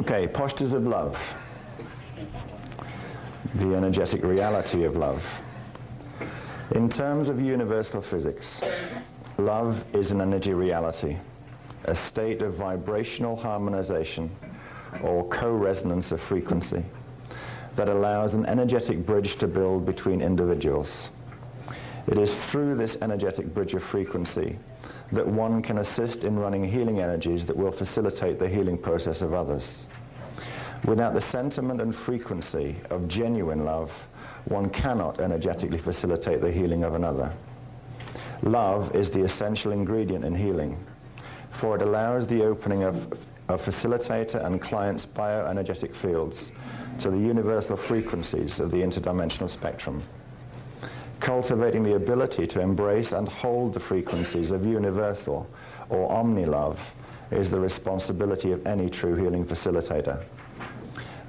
Okay, postures of love. The energetic reality of love. In terms of universal physics, love is an energy reality, a state of vibrational harmonization or co-resonance of frequency that allows an energetic bridge to build between individuals. It is through this energetic bridge of frequency that one can assist in running healing energies that will facilitate the healing process of others. Without the sentiment and frequency of genuine love, one cannot energetically facilitate the healing of another. Love is the essential ingredient in healing, for it allows the opening of facilitator and client's bioenergetic fields to the universal frequencies of the interdimensional spectrum. Cultivating the ability to embrace and hold the frequencies of universal or omni-love is the responsibility of any true healing facilitator.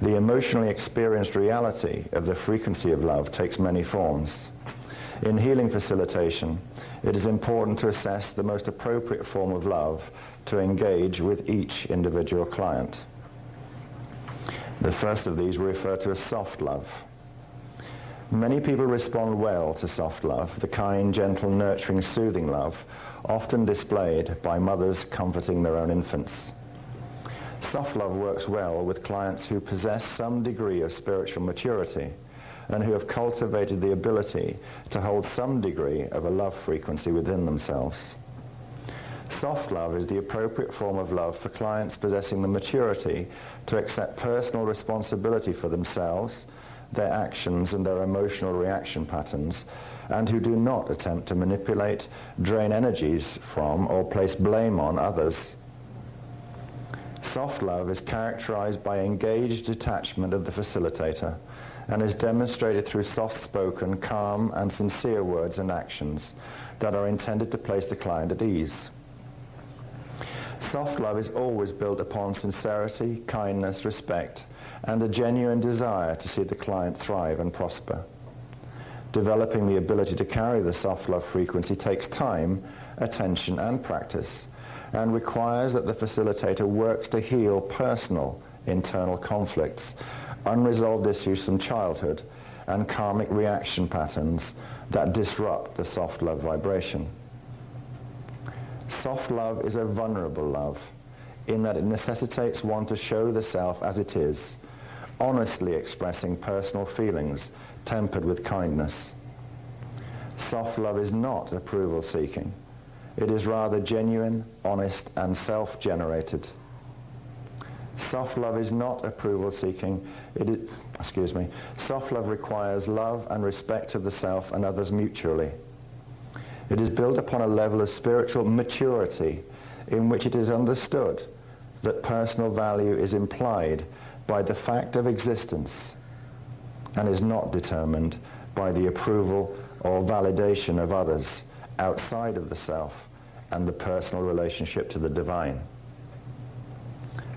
The emotionally experienced reality of the frequency of love takes many forms. In healing facilitation, it is important to assess the most appropriate form of love to engage with each individual client. The first of these we refer to as soft love. Many people respond well to soft love, the kind, gentle, nurturing, soothing love, often displayed by mothers comforting their own infants. Soft love works well with clients who possess some degree of spiritual maturity and who have cultivated the ability to hold some degree of a love frequency within themselves. Soft love is the appropriate form of love for clients possessing the maturity to accept personal responsibility for themselves, their actions and their emotional reaction patterns, and who do not attempt to manipulate, drain energies from, or place blame on others. Soft love is characterized by engaged detachment of the facilitator and is demonstrated through soft-spoken, calm, and sincere words and actions that are intended to place the client at ease. Soft love is always built upon sincerity, kindness, respect, and a genuine desire to see the client thrive and prosper. Developing the ability to carry the soft love frequency takes time, attention, and practice, and requires that the facilitator works to heal personal internal conflicts, unresolved issues from childhood, and karmic reaction patterns that disrupt the soft love vibration. Soft love is a vulnerable love, in that it necessitates one to show the self as it is, honestly expressing personal feelings tempered with kindness. Soft love is not approval-seeking. It is rather genuine, honest, and self-generated. Soft love is not approval-seeking. Soft love requires love and respect of the self and others mutually. It is built upon a level of spiritual maturity in which it is understood that personal value is implied by the fact of existence and is not determined by the approval or validation of others outside of the self and the personal relationship to the divine.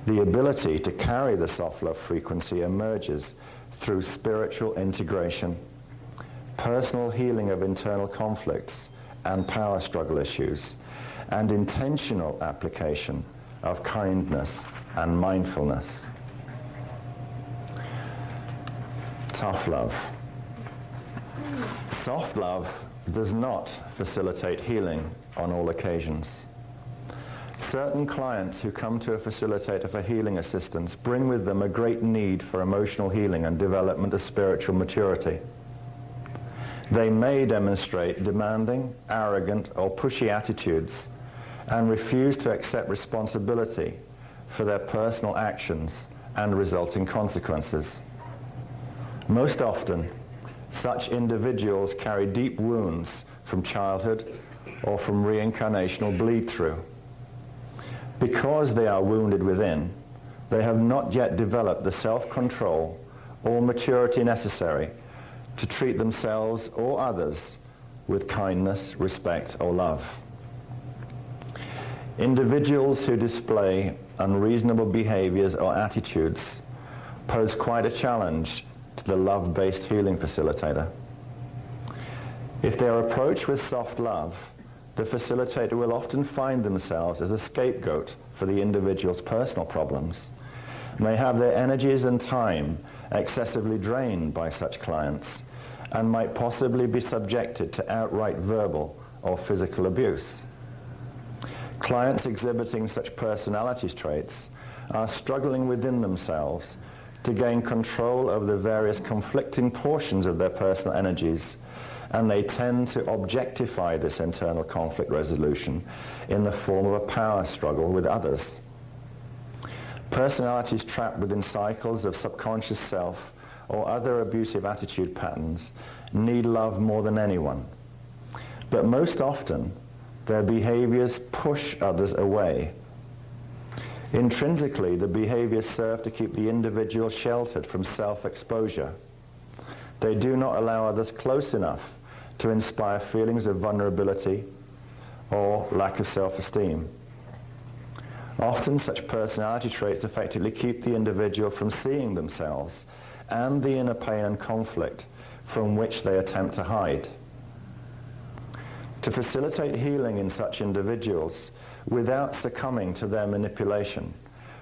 The ability to carry the soft love frequency emerges through spiritual integration, personal healing of internal conflicts and power struggle issues, and intentional application of kindness and mindfulness. Tough love. Soft love does not facilitate healing on all occasions. Certain clients who come to a facilitator for healing assistance bring with them a great need for emotional healing and development of spiritual maturity. They may demonstrate demanding, arrogant, or pushy attitudes and refuse to accept responsibility for their personal actions and resulting consequences. Most often, such individuals carry deep wounds from childhood or from reincarnational bleed-through. Because they are wounded within, they have not yet developed the self-control or maturity necessary to treat themselves or others with kindness, respect, or love. Individuals who display unreasonable behaviors or attitudes pose quite a challenge to the love-based healing facilitator. If they are approached with soft love, the facilitator will often find themselves as a scapegoat for the individual's personal problems, may have their energies and time excessively drained by such clients and might possibly be subjected to outright verbal or physical abuse. Clients exhibiting such personality traits are struggling within themselves to gain control over the various conflicting portions of their personal energies, and they tend to objectify this internal conflict resolution in the form of a power struggle with others. Personalities trapped within cycles of subconscious self or other abusive attitude patterns need love more than anyone. But most often, their behaviors push others away. Intrinsically, the behaviors serve to keep the individual sheltered from self-exposure. They do not allow others close enough to inspire feelings of vulnerability or lack of self-esteem. Often such personality traits effectively keep the individual from seeing themselves and the inner pain and conflict from which they attempt to hide. To facilitate healing in such individuals without succumbing to their manipulation,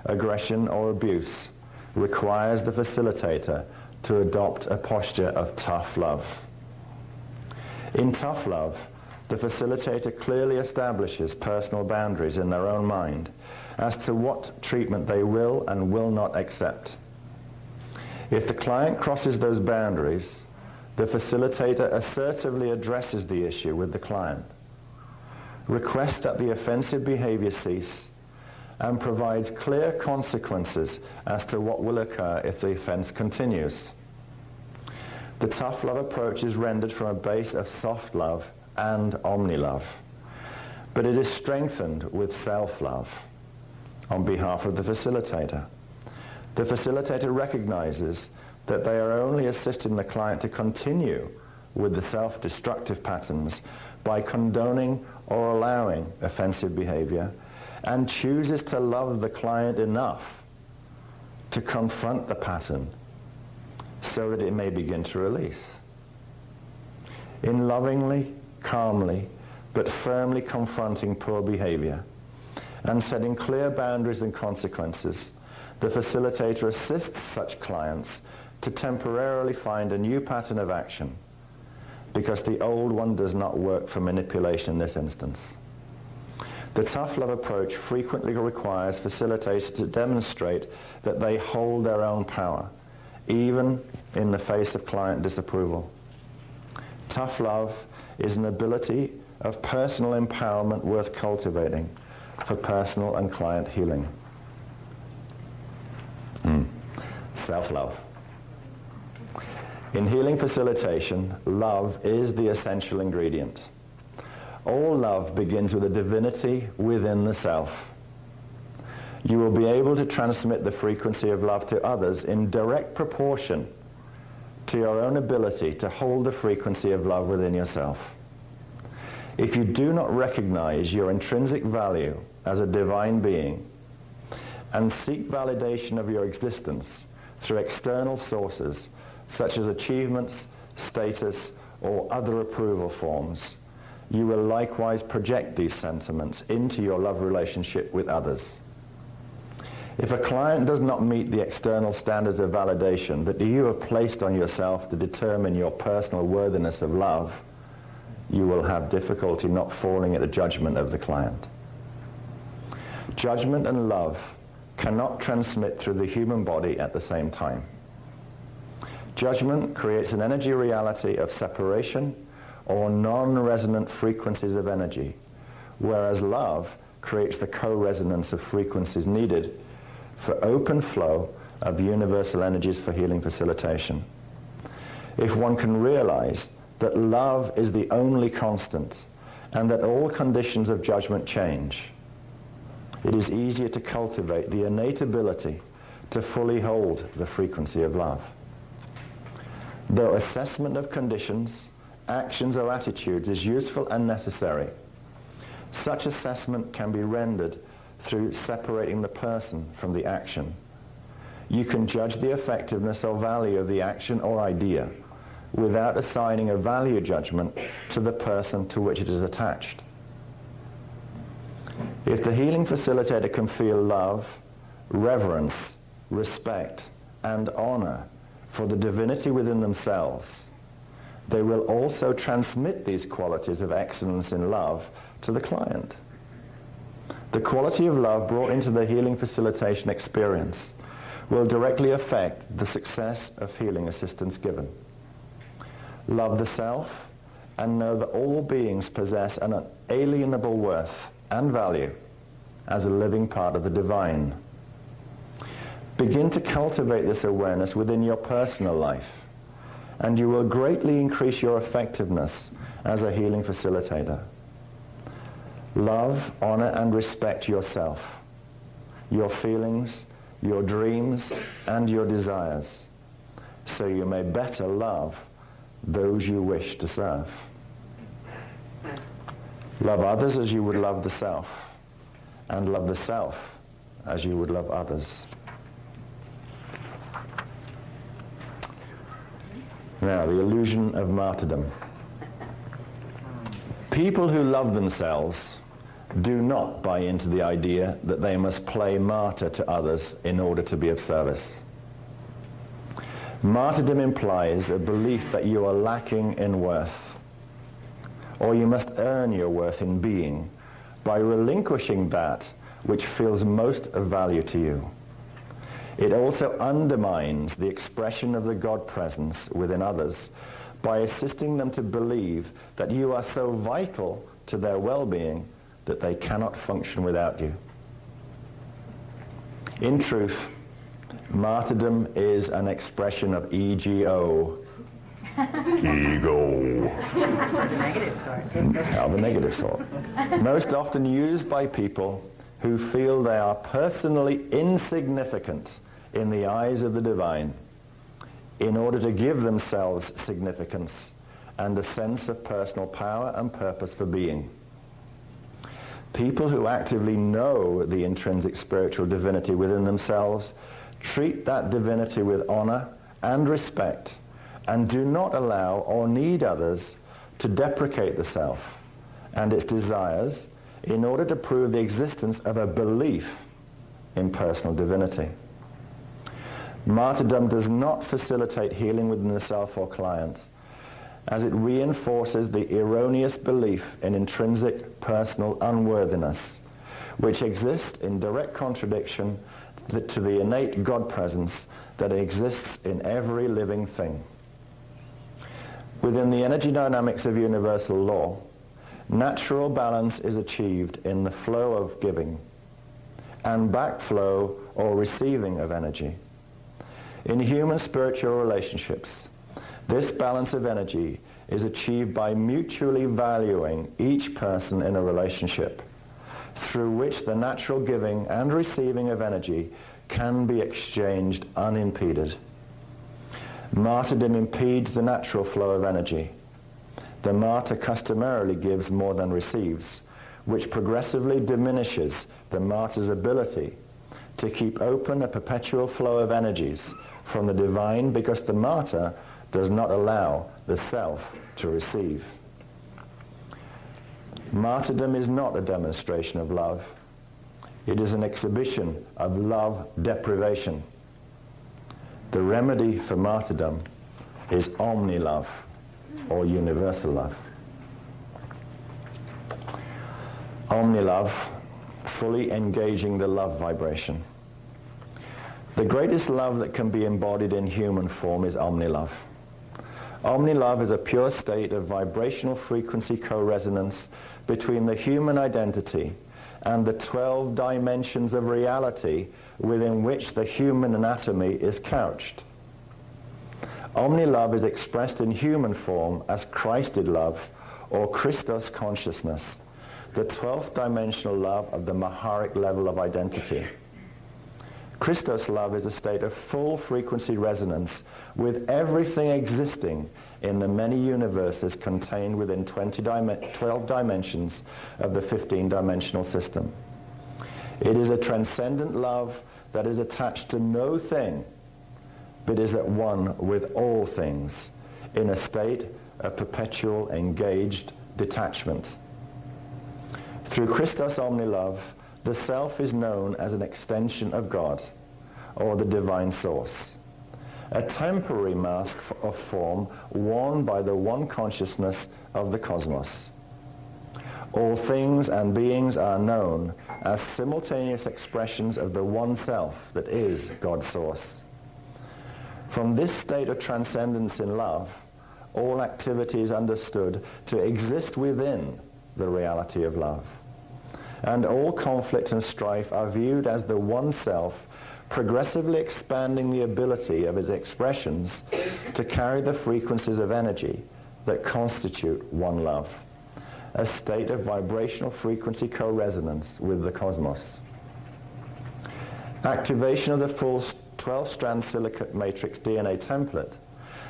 aggression or abuse requires the facilitator to adopt a posture of tough love. In tough love, the facilitator clearly establishes personal boundaries in their own mind as to what treatment they will and will not accept. If the client crosses those boundaries, the facilitator assertively addresses the issue with the client, requests that the offensive behavior cease, and provides clear consequences as to what will occur if the offense continues. The tough love approach is rendered from a base of soft love and omni-love, but it is strengthened with self-love on behalf of the facilitator. The facilitator recognizes that they are only assisting the client to continue with the self-destructive patterns by condoning or allowing offensive behavior, and chooses to love the client enough to confront the pattern so that it may begin to release. In lovingly, calmly, but firmly confronting poor behavior and setting clear boundaries and consequences, the facilitator assists such clients to temporarily find a new pattern of action, because the old one does not work for manipulation in this instance. The tough love approach frequently requires facilitators to demonstrate that they hold their own power, even in the face of client disapproval. Tough love is an ability of personal empowerment worth cultivating for personal and client healing. Self-love. In healing facilitation, love is the essential ingredient. All love begins with a divinity within the self. You will be able to transmit the frequency of love to others in direct proportion to your own ability to hold the frequency of love within yourself. If you do not recognize your intrinsic value as a divine being and seek validation of your existence through external sources such as achievements, status, or other approval forms, you will likewise project these sentiments into your love relationship with others. If a client does not meet the external standards of validation that you have placed on yourself to determine your personal worthiness of love, you will have difficulty not falling at the judgment of the client. Judgment and love cannot transmit through the human body at the same time. Judgment creates an energy reality of separation or non-resonant frequencies of energy, whereas love creates the co-resonance of frequencies needed for open flow of universal energies for healing facilitation. If one can realize that love is the only constant and that all conditions of judgment change, it is easier to cultivate the innate ability to fully hold the frequency of love. Though assessment of conditions, actions or attitudes is useful and necessary, such assessment can be rendered through separating the person from the action. You can judge the effectiveness or value of the action or idea without assigning a value judgment to the person to which it is attached. If the healing facilitator can feel love, reverence, respect, and honor for the divinity within themselves, they will also transmit these qualities of excellence in love to the client. The quality of love brought into the healing facilitation experience will directly affect the success of healing assistance given. Love the self and know that all beings possess an unalienable worth and value as a living part of the divine. Begin to cultivate this awareness within your personal life, and you will greatly increase your effectiveness as a healing facilitator. Love, honor, and respect yourself, your feelings, your dreams, and your desires, so you may better love those you wish to serve. Love others as you would love the self, and love the self as you would love others. Now, the illusion of martyrdom. People who love themselves do not buy into the idea that they must play martyr to others in order to be of service. Martyrdom implies a belief that you are lacking in worth, or you must earn your worth in being by relinquishing that which feels most of value to you. It also undermines the expression of the God presence within others by assisting them to believe that you are so vital to their well-being that they cannot function without you. In truth, martyrdom is an expression of ego. Ego. Negative sort. Of the negative sort. Most often used by people who feel they are personally insignificant in the eyes of the divine in order to give themselves significance and a sense of personal power and purpose for being. People who actively know the intrinsic spiritual divinity within themselves treat that divinity with honor and respect and do not allow or need others to deprecate the self and its desires in order to prove the existence of a belief in personal divinity. Martyrdom does not facilitate healing within the self or client, as it reinforces the erroneous belief in intrinsic personal unworthiness, which exists in direct contradiction to the innate God presence that exists in every living thing. Within the energy dynamics of universal law, natural balance is achieved in the flow of giving and backflow or receiving of energy. In human spiritual relationships, this balance of energy is achieved by mutually valuing each person in a relationship, through which the natural giving and receiving of energy can be exchanged unimpeded. Martyrdom impedes the natural flow of energy. The martyr customarily gives more than receives, which progressively diminishes the martyr's ability to keep open a perpetual flow of energies from the divine, because the martyr does not allow the self to receive. Martyrdom is not a demonstration of love. It is an exhibition of love deprivation. The remedy for martyrdom is omni-love, or universal love. Omni-love, fully engaging the love vibration. The greatest love that can be embodied in human form is omni-love. Omni-love is a pure state of vibrational frequency co-resonance between the human identity and the 12 dimensions of reality within which the human anatomy is couched. Omni-love is expressed in human form as Christed love, or Christos consciousness, the 12th dimensional love of the Maharic level of identity. Christos love is a state of full frequency resonance with everything existing in the many universes contained within 12 dimensions of the 15-dimensional system. It is a transcendent love that is attached to no thing, but is at one with all things, in a state of perpetual engaged detachment. Through Christos Omni-Love, the self is known as an extension of God, or the divine source, a temporary mask of form worn by the one consciousness of the cosmos. All things and beings are known as simultaneous expressions of the one self that is God's source. From this state of transcendence in love, all activity is understood to exist within the reality of love. And all conflict and strife are viewed as the one self progressively expanding the ability of its expressions to carry the frequencies of energy that constitute one love, a state of vibrational frequency co-resonance with the cosmos. Activation of the full 12-strand silicate matrix DNA template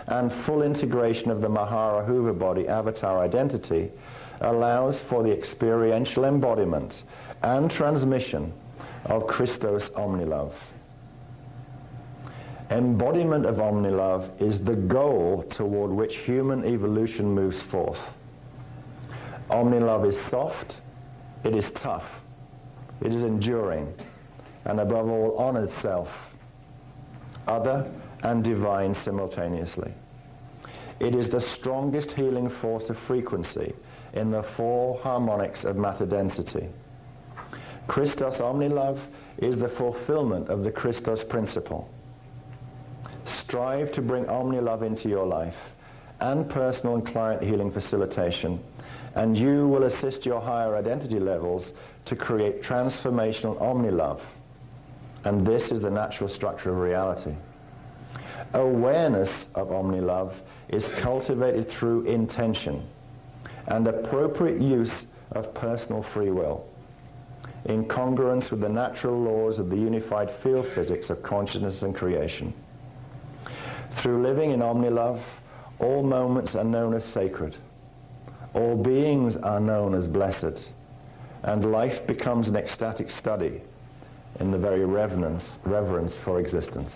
and full integration of the Mahara Hoover body avatar identity allows for the experiential embodiment and transmission of Christos Omnilove. Embodiment of Omnilove is the goal toward which human evolution moves forth. Omnilove is soft, it is tough, it is enduring, and above all honors self, other and divine simultaneously. It is the strongest healing force of frequency in the four harmonics of matter density. Christos Omnilove is the fulfillment of the Christos principle. Strive to bring Omnilove into your life and personal and client healing facilitation, and you will assist your higher identity levels to create transformational Omnilove. And this is the natural structure of reality. Awareness of Omnilove is cultivated through intention and appropriate use of personal free will, in congruence with the natural laws of the unified field physics of consciousness and creation. Through living in Omnilove, all moments are known as sacred, all beings are known as blessed, and life becomes an ecstatic study in the very reverence for existence.